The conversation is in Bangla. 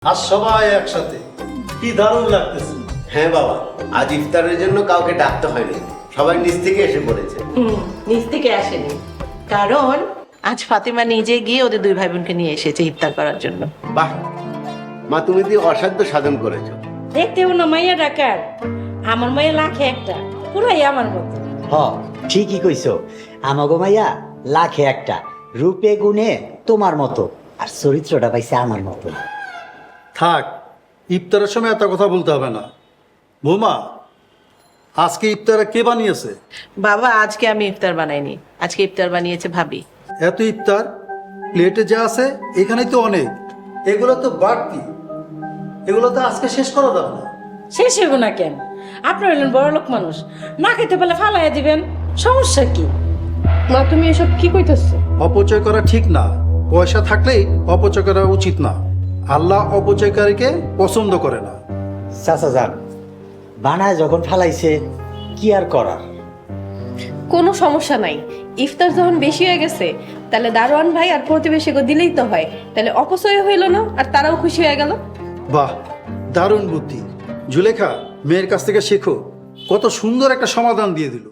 আজ সবাই একসাথে, কি দারুণ লাগতেছে। হ্যাঁ বাবা, আজ ইফতারের জন্য কাউকে ডাকতে হয়নি, সবাই নিজ থেকে এসে পড়েছে। নিজ থেকে আসেনি, কারণ আজ ফাতেমা নিজে গিয়ে ওদের দুই ভাই বোনকে নিয়ে এসেছে ইফতার করার জন্য। বাহ মা, তুমি দিয়ে অসাধ্য সাধন করেছো। দেখতেও না মাইয়া ডাকার, আমার মাইয়া লাখে একটা, পুরাই আমার মতো। হ, ঠিকই কইছো। আমাগো মাইয়া লাখে একটা, রূপে গুণে তোমার মতো, আর চরিত্রটা পাইছে আমার মতো। থাক, ইফতারের সময় এত কথা বলতে হবে না। বৌমা, আজকে ইফতারে কে বানিয়েছে? বাবা, আজকে আমি ইফতার বানাইনি, আজকে ইফতার বানিয়েছে ভাবি। এত ইফতার প্লেটে যা আছে এখানেই তো অনেক, এগুলো তো বাড়তি, এগুলো তো আজকে শেষ করা যাবে না। শেষ হইব না কেন? আপনি হইলেন বড় লোক মানুষ, না খেতে পেলে ফালাইয়া দিবেন, সমস্যা কি? মা তুমি এসব কি কইতেছো? অপচয় করা ঠিক না, পয়সা থাকলেই অপচয় করা উচিত না। আল্লাহ অপচয়কারীকে পছন্দ করে না। চাচা যান, বানায় যখন ফালাইছে কি আর করার। কোনো সমস্যা নাই, ইফতার যখন বেশি হয়ে গেছে তাহলে দারোয়ান ভাই আর প্রতিবেশীকে দিলেই তো হয়, তাহলে অপচয় হইল না আর তারাও খুশি হয়ে গেল। বাহ, দারুণ বুদ্ধি। জুলেখা, মেয়ের কাছ থেকে শেখো, কত সুন্দর একটা সমাধান দিয়ে দিল।